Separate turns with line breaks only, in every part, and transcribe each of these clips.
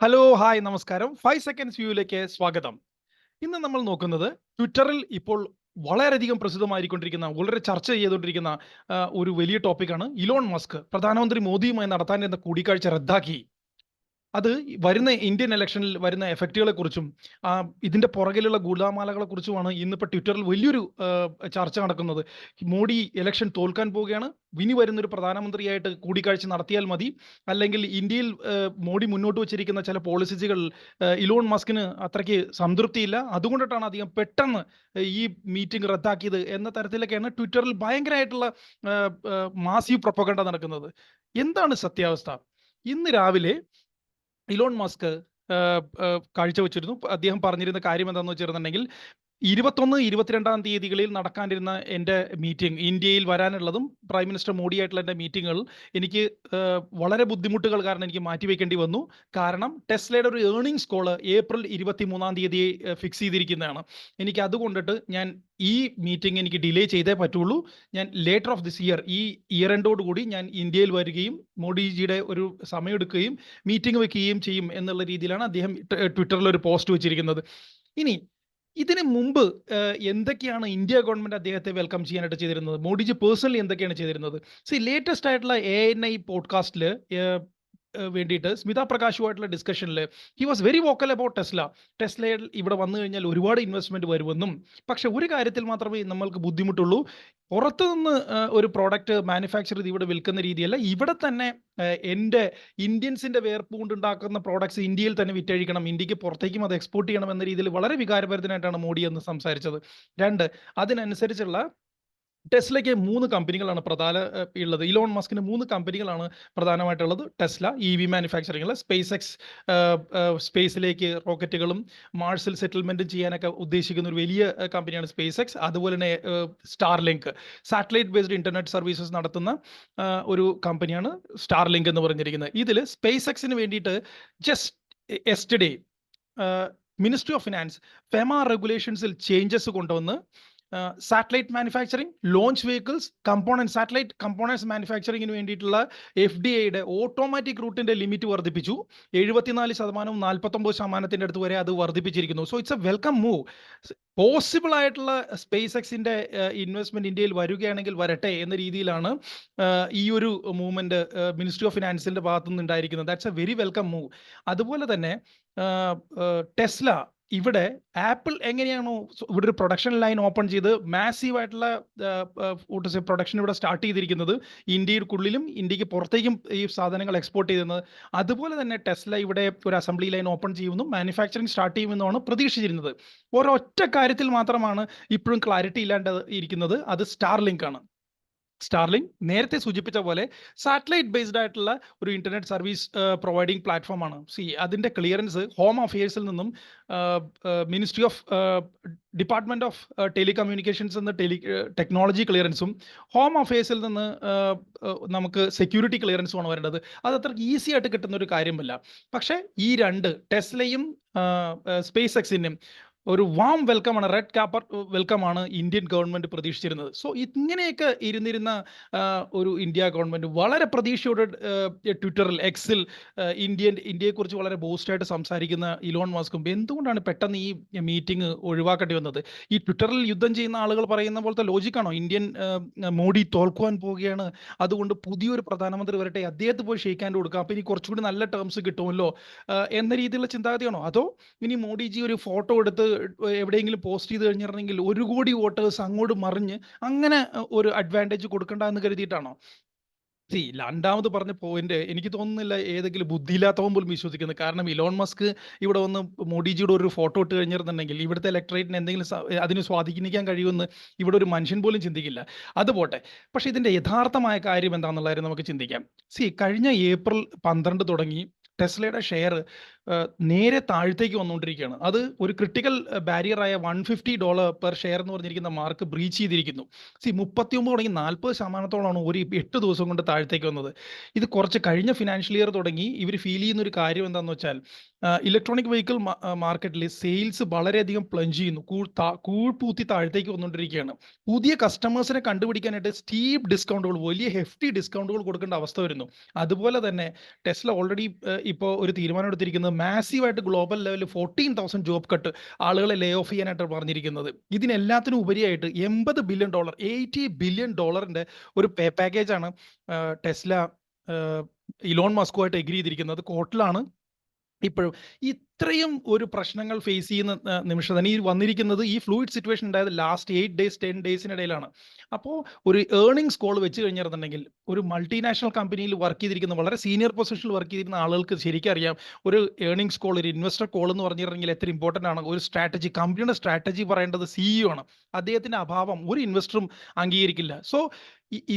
Hello, hi, നമസ്കാരം. 5 seconds വ്യൂയിലേക്ക് സ്വാഗതം. ഇന്ന് നമ്മൾ നോക്കുന്നത് ട്വിറ്ററിൽ ഇപ്പോൾ വളരെയധികം പ്രസിദ്ധമായിക്കൊണ്ടിരിക്കുന്ന, വളരെ ചർച്ച ചെയ്തുകൊണ്ടിരിക്കുന്ന ഒരു വലിയ ടോപ്പിക്കാണ്. ഇലോൺ മസ്ക് പ്രധാനമന്ത്രി മോദിയുമായി നടത്താനിരുന്ന കൂടിക്കാഴ്ച റദ്ദാക്കി. അത് വരുന്ന ഇന്ത്യൻ ഇലക്ഷനിൽ വരുന്ന എഫക്റ്റുകളെ കുറിച്ചും ഇതിന്റെ പുറകിലുള്ള ഗൂഢാമാലകളെ കുറിച്ചുമാണ് ഇന്നിപ്പോൾ ട്വിറ്ററിൽ വലിയൊരു ചർച്ച നടക്കുന്നത്. മോഡി ഇലക്ഷൻ തോൽക്കാൻ പോവുകയാണ്, ഇനി വരുന്നൊരു പ്രധാനമന്ത്രിയായിട്ട് കൂടിക്കാഴ്ച നടത്തിയാൽ മതി, അല്ലെങ്കിൽ ഇന്ത്യയിൽ മോഡി മുന്നോട്ട് വച്ചിരിക്കുന്ന ചില പോളിസികൾ ഇലോൺ മസ്കിന് അത്രയ്ക്ക് സംതൃപ്തിയില്ല, അതുകൊണ്ടിട്ടാണ് അധികം പെട്ടെന്ന് ഈ മീറ്റിംഗ് റദ്ദാക്കിയത് എന്ന തരത്തിലൊക്കെയാണ് ട്വിറ്ററിൽ ഭയങ്കരമായിട്ടുള്ള മാസീവ് പ്രൊപ്പഗണ്ട നടക്കുന്നത്. എന്താണ് സത്യാവസ്ഥ? ഇന്ന് രാവിലെ ഇലോൺ മസ്ക് കാഴ്ചവെച്ചിരുന്നു. അദ്ദേഹം പറഞ്ഞിരുന്ന കാര്യം എന്താണെന്ന് വെച്ചിരുന്നുണ്ടെങ്കിൽ, 21, 22 തീയതികളിൽ നടക്കാനിരുന്ന എൻ്റെ മീറ്റിംഗ്, ഇന്ത്യയിൽ വരാനുള്ളതും പ്രൈം മിനിസ്റ്റർ മോഡിയായിട്ടുള്ള എൻ്റെ മീറ്റിങ്ങുകൾ എനിക്ക് വളരെ ബുദ്ധിമുട്ടുകൾ കാരണം എനിക്ക് മാറ്റിവെക്കേണ്ടി വന്നു. കാരണം ടെസ്ലയുടെ ഒരു ഏർണിങ്സ് കോള് ഏപ്രിൽ 23 തീയതി ഫിക്സ് ചെയ്തിരിക്കുന്നതാണ്. എനിക്ക് അതുകൊണ്ടിട്ട് ഞാൻ ഈ മീറ്റിംഗ് എനിക്ക് ഡിലേ ചെയ്തേ പറ്റുള്ളൂ. ഞാൻ ലേറ്റർ ഓഫ് ദിസ് ഇയർ, ഈ ഇയർ എൻഡോട് കൂടി ഞാൻ ഇന്ത്യയിൽ വരികയും മോഡിജിയുടെ ഒരു സമയമെടുക്കുകയും മീറ്റിംഗ് വെക്കുകയും ചെയ്യും എന്നുള്ള രീതിയിലാണ് അദ്ദേഹം ട്വിറ്ററിൽ ഒരു പോസ്റ്റ് വെച്ചിരിക്കുന്നത്. ഇനി ഇതിന് മുമ്പ് എന്തൊക്കെയാണ് ഇന്ത്യ ഗവൺമെന്റ് അദ്ദേഹത്തെ വെൽക്കം ചെയ്യാനായിട്ട് ചെയ്തിരുന്നത്? മോഡിജി പേഴ്സണലി എന്തൊക്കെയാണ് ചെയ്തിരുന്നത്? ലേറ്റസ്റ്റ് ആയിട്ടുള്ള ANI പോഡ്കാസ്റ്റിൽ വേണ്ടിയിട്ട് സ്മിത പ്രകാശുമായിട്ടുള്ള ഡിസ്കഷനിൽ he was very vocal about ടെസ്ലയിൽ ഇവിടെ വന്നു കഴിഞ്ഞാൽ ഒരുപാട് ഇൻവെസ്റ്റ്മെന്റ് വരുമെന്നും, പക്ഷെ ഒരു കാര്യത്തിൽ മാത്രമേ നമ്മൾക്ക് ബുദ്ധിമുട്ടുള്ളൂ, പുറത്തു നിന്ന് ഒരു പ്രോഡക്റ്റ് മാനുഫാക്ചർ ചെയ്ത് ഇവിടെ വിൽക്കുന്ന രീതിയല്ല, ഇവിടെ തന്നെ എൻ്റെ ഇന്ത്യൻസിന്റെ വേർപ്പ് കൊണ്ടുണ്ടാക്കുന്ന പ്രോഡക്ട്സ് ഇന്ത്യയിൽ തന്നെ വിറ്റഴിക്കണം, ഇന്ത്യക്ക് പുറത്തേക്കും അത് എക്സ്പോർട്ട് ചെയ്യണം എന്ന രീതിയിൽ വളരെ വികാരഭരിതനായിട്ടാണ് മോഡി എന്ന് സംസാരിച്ചത്. രണ്ട്, അതിനനുസരിച്ചുള്ള ടെസ്ലയ്ക്ക് 3 കമ്പനികളാണ് ഉള്ളത്. ഇലോൺ മസ്കിന് 3 കമ്പനികളാണ് പ്രധാനമായിട്ടുള്ളത്. ടെസ്ല EV മാനുഫാക്ചറിംഗിൽ, സ്പേസ് എക്സ് സ്പേസിലേക്ക് റോക്കറ്റുകളും മാർസിൽ സെറ്റിൽമെന്റും ചെയ്യാനൊക്കെ ഉദ്ദേശിക്കുന്ന ഒരു വലിയ കമ്പനിയാണ് സ്പേസ് എക്സ്. അതുപോലെ തന്നെ Starlink, satellite based internet services നടത്തുന്ന ഒരു കമ്പനിയാണ് സ്റ്റാർലിങ്ക് എന്ന് പറഞ്ഞിരിക്കുന്നത്. ഇതിൽ സ്പേസ് എക്സിന് വേണ്ടിയിട്ട് just yesterday ministry of finance FEMA റെഗുലേഷൻസിൽ ചേഞ്ചസ് കൊണ്ടുവന്ന് satellite manufacturing, launch vehicles, satellite components മാനുഫാക്ചറിങ്ങിന് വേണ്ടിയിട്ടുള്ള FDA ഓട്ടോമാറ്റിക് റൂട്ടിന്റെ ലിമിറ്റ് വർദ്ധിപ്പിച്ചു. 74%, 49% അടുത്ത് വരെ അത് വർദ്ധിപ്പിച്ചിരിക്കുന്നു. So it's a welcome move. Possible ആയിട്ടുള്ള സ്പേസ് എക്സിന്റെ ഇൻവെസ്റ്റ്മെന്റ് ഇന്ത്യയിൽ വരികയാണെങ്കിൽ വരട്ടെ എന്ന രീതിയിലാണ് ഈ ഒരു മൂവ്മെന്റ് മിനിസ്ട്രി ഓഫ് ഫിനാൻസിന്റെ ഭാഗത്തുനിന്ന് ഉണ്ടായിരിക്കുന്നത്. That's A very welcome move. അതുപോലെ തന്നെ ടെസ്ല ഇവിടെ, ആപ്പിൾ എങ്ങനെയാണോ ഇവിടെ ഒരു പ്രൊഡക്ഷൻ ലൈൻ ഓപ്പൺ ചെയ്ത് മാസീവ് ആയിട്ടുള്ള പ്രൊഡക്ഷൻ ഇവിടെ സ്റ്റാർട്ട് ചെയ്തിരിക്കുന്നത്, ഇന്ത്യക്കുള്ളിലും ഇന്ത്യക്ക് പുറത്തേക്കും ഈ സാധനങ്ങൾ എക്സ്പോർട്ട് ചെയ്യുന്നത്, അതുപോലെ തന്നെ ടെസ്ല ഇവിടെ ഒരു അസംബ്ലി ലൈൻ ഓപ്പൺ ചെയ്യുമെന്നും മാനുഫാക്ചറിങ് സ്റ്റാർട്ട് ചെയ്യുമെന്നുമാണ് പ്രതീക്ഷിച്ചിരുന്നത്. ഒരൊറ്റ കാര്യത്തിൽ മാത്രമാണ് ഇപ്പോഴും ക്ലാരിറ്റി ഇല്ലാണ്ട് ഇരിക്കുന്നത്, അത് സ്റ്റാർലിങ്ക് ആണ്. സ്റ്റാർലിങ്ക് നേരത്തെ സൂചിപ്പിച്ച പോലെ സാറ്റലൈറ്റ് ബേസ്ഡ് ആയിട്ടുള്ള ഒരു ഇന്റർനെറ്റ് സർവീസ് പ്രൊവൈഡിംഗ് പ്ലാറ്റ്ഫോം ആണ്. അതിന്റെ ക്ലിയറൻസ് ഹോം അഫയേഴ്സിൽ നിന്നും ministry of department of telecommunications എന്ന ടെക്നോളജി ക്ലിയറൻസും, ഹോം അഫയേഴ്സിൽ നിന്ന് നമുക്ക് സെക്യൂരിറ്റി ക്ലിയറൻസുമാണ് വരേണ്ടത്. അത് അത്ര ഈസി ആയിട്ട് കിട്ടുന്ന ഒരു കാര്യമല്ല. പക്ഷേ ഈ രണ്ട്, ടെസ്ലയും സ്പേസ് എക്സിനും ഒരു വാം വെൽക്കമാണ്, റെഡ് കാപ്പർ വെൽക്കമാണ് ഇന്ത്യൻ ഗവൺമെന്റ് പ്രതീക്ഷിച്ചിരുന്നത്. സോ ഇങ്ങനെയൊക്കെ ഇരുന്നിരുന്ന ഒരു ഇന്ത്യ ഗവൺമെന്റ് വളരെ പ്രതീക്ഷയോടെ ട്വിറ്ററിൽ, എക്സിൽ ഇന്ത്യയെക്കുറിച്ച് വളരെ ബോസ്റ്റായിട്ട് സംസാരിക്കുന്ന ഇലോൺ മസ്കും എന്തുകൊണ്ടാണ് പെട്ടെന്ന് ഈ മീറ്റിംഗ് ഒഴിവാക്കേണ്ടി വന്നത്? ഈ ട്വിറ്ററിൽ യുദ്ധം ചെയ്യുന്ന ആളുകൾ പറയുന്ന പോലത്തെ ലോജിക്കാണോ? ഇന്ത്യൻ മോഡി തോൽക്കുവാൻ പോവുകയാണ്, അതുകൊണ്ട് പുതിയൊരു പ്രധാനമന്ത്രി വരട്ടെ, അദ്ദേഹത്തെ പോയി ഷെയ്ക്ക് ഹാൻഡ് കൊടുക്കാം, അപ്പോൾ ഇനി കുറച്ചുകൂടി നല്ല ടേംസ് കിട്ടുമല്ലോ എന്ന രീതിയിലുള്ള ചിന്താഗതിയാണോ? അതോ ഇനി മോഡിജി ഒരു ഫോട്ടോ എടുത്ത് എവിടെയെങ്കിലും പോസ്റ്റ് ചെയ്ത് കഴിഞ്ഞിട്ടുണ്ടെങ്കിൽ 1 കോടി വോട്ടേഴ്സ് അങ്ങോട്ട് മറിഞ്ഞ് അങ്ങനെ ഒരു അഡ്വാൻറ്റേജ് കൊടുക്കണ്ട എന്ന് കരുതിയിട്ടാണോ? രണ്ടാമത് പറഞ്ഞ പോയിന്റ് എനിക്ക് തോന്നുന്നില്ല ഏതെങ്കിലും ബുദ്ധിയില്ലാത്തവൻ പോലും വിശ്വസിക്കുന്നത്. കാരണം ഇലോൺ മസ്ക് ഇവിടെ വന്ന് മോഡിജിയുടെ ഒരു ഫോട്ടോ ഇട്ട് കഴിഞ്ഞിരുന്നുണ്ടെങ്കിൽ ഇവിടുത്തെ ഇലക്ട്രേറ്റിന് എന്തെങ്കിലും അതിന് സ്വാധീനിക്കാൻ കഴിയുമെന്ന് ഇവിടെ ഒരു മനുഷ്യൻ പോലും ചിന്തിക്കില്ല. അതുപോട്ടെ, പക്ഷെ ഇതിന്റെ യഥാർത്ഥമായ കാര്യം എന്താണെന്നുള്ള കാര്യം നമുക്ക് ചിന്തിക്കാം. കഴിഞ്ഞ ഏപ്രിൽ 12 തുടങ്ങി ടെസ്ലയുടെ ഷെയർ നേരെ താഴത്തേക്ക് വന്നുകൊണ്ടിരിക്കുകയാണ്. അത് ഒരു ക്രിട്ടിക്കൽ ബാരിയറായ $150 പെർ ഷെയർ എന്ന് പറഞ്ഞിരിക്കുന്ന മാർക്ക് ബ്രീച്ച് ചെയ്തിരിക്കുന്നു. 39 തുടങ്ങി 40% ഒരു 8 ദിവസം കൊണ്ട് താഴത്തേക്ക് വന്നത്. ഇത് കുറച്ച് കഴിഞ്ഞ ഫിനാൻഷ്യൽ ഇയർ തുടങ്ങി ഇവർ ഫീൽ ചെയ്യുന്ന ഒരു കാര്യം എന്താണെന്ന് വെച്ചാൽ, ഇലക്ട്രോണിക് വെഹിക്കിൾ മാർക്കറ്റിൽ സെയിൽസ് വളരെയധികം പ്ലഞ്ച് ചെയ്യുന്നു, കൂഴ്പൂത്തി താഴത്തേക്ക് വന്നുകൊണ്ടിരിക്കുകയാണ്. പുതിയ കസ്റ്റമേഴ്സിനെ കണ്ടുപിടിക്കാനായിട്ട് സ്റ്റീപ്പ് ഡിസ്കൗണ്ടുകൾ, വലിയ ഹെഫ്റ്റി ഡിസ്കൗണ്ടുകൾ കൊടുക്കേണ്ട അവസ്ഥ വരുന്നു. അതുപോലെ തന്നെ ടെസ്ല ഓൾറെഡി ഇപ്പോൾ ഒരു തീരുമാനം എടുത്തിരിക്കുന്നത് മാസീവായിട്ട് ഗ്ലോബൽ ലെവലിൽ 14,000 ജോബ് കട്ട് ആളുകളെ ലേ ഓഫ് ചെയ്യാനായിട്ട് പറഞ്ഞിരിക്കുന്നത്. ഇതിനെല്ലാത്തിനും ഉപരിയായിട്ട് $80 ബില്യൺ, $80 ബില്യൺ ഒരു പേ പാക്കേജാണ് ടെസ്ല ഇലോൺ മസ്കുമായിട്ട് എഗ്രി ചെയ്തിരിക്കുന്നത്. കോർട്ടിലാണ് ഇപ്പോഴും. ഇത്രയും ഒരു പ്രശ്നങ്ങൾ ഫേസ് ചെയ്യുന്ന നിമിഷം തന്നെ ഈ വന്നിരിക്കുന്നത്, ഈ ഫ്ലൂയിഡ് സിറ്റുവേഷൻ ഉണ്ടായത് ലാസ്റ്റ് 8 ഡേയ്സ് 10 ഡേയ്സിനിടയിലാണ്. അപ്പോൾ ഒരു ഏർണിങ്സ് കോൾ വെച്ച് കഴിഞ്ഞിരുന്നുണ്ടെങ്കിൽ ഒരു മൾട്ടിനാഷണൽ കമ്പനിയിൽ വർക്ക് ചെയ്തിരിക്കുന്ന, വളരെ സീനിയർ പൊസിഷനിൽ വർക്ക് ചെയ്തിരുന്ന ആളുകൾക്ക് ശരിക്കും അറിയാം ഒരു ഏർണിങ്സ് കോൾ, ഒരു ഇൻവെസ്റ്റർ കോൾ എന്ന് പറഞ്ഞിട്ടുണ്ടെങ്കിൽ എത്ര ഇമ്പോർട്ടൻ്റ് ആണ്. ഒരു സ്ട്രാറ്റജി, കമ്പനിയുടെ സ്ട്രാറ്റജി പറയേണ്ടത് സിഇഒ ആണ്. അദ്ദേഹത്തിൻ്റെ അഭാവം ഒരു ഇൻവെസ്റ്ററും അംഗീകരിക്കില്ല. സോ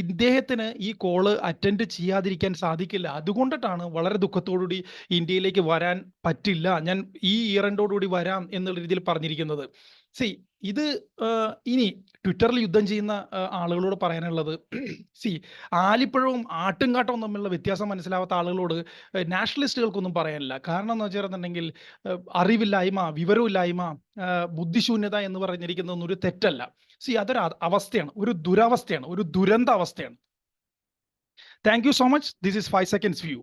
ഇദ്ദേഹത്തിന് ഈ കോള് അറ്റൻഡ് ചെയ്യാതിരിക്കാൻ സാധിക്കില്ല. അതുകൊണ്ടിട്ടാണ് വളരെ ദുഃഖത്തോടുകൂടി ഇന്ത്യയിലേക്ക് വരാൻ പറ്റില്ല, ഞാൻ ഈ ഇയർ എൻഡോടുകൂടി വരാം എന്നുള്ള രീതിയിൽ പറഞ്ഞിരിക്കുന്നത്. ഇത് ഇനി ട്വിറ്ററിൽ യുദ്ധം ചെയ്യുന്ന ആളുകളോട് പറയാനുള്ളത്, ആലിപ്പഴവും ആട്ടുംകാട്ടവും തമ്മിലുള്ള വ്യത്യാസം മനസ്സിലാവാത്ത ആളുകളോട് നാഷണലിസ്റ്റുകൾക്കൊന്നും പറയാനില്ല. കാരണം എന്ന് വെച്ചിട്ടുണ്ടെങ്കിൽ അറിവില്ലായ്മ, വിവരമില്ലായ്മ, ബുദ്ധിശൂന്യത എന്ന് പറഞ്ഞിരിക്കുന്നതൊന്നും ഒരു തെറ്റല്ല. അതൊരു അവസ്ഥയാണ്, ഒരു ദുരവസ്ഥയാണ്, ഒരു ദുരന്ത അവസ്ഥയാണ്. Thank you so much. This is 5 seconds view.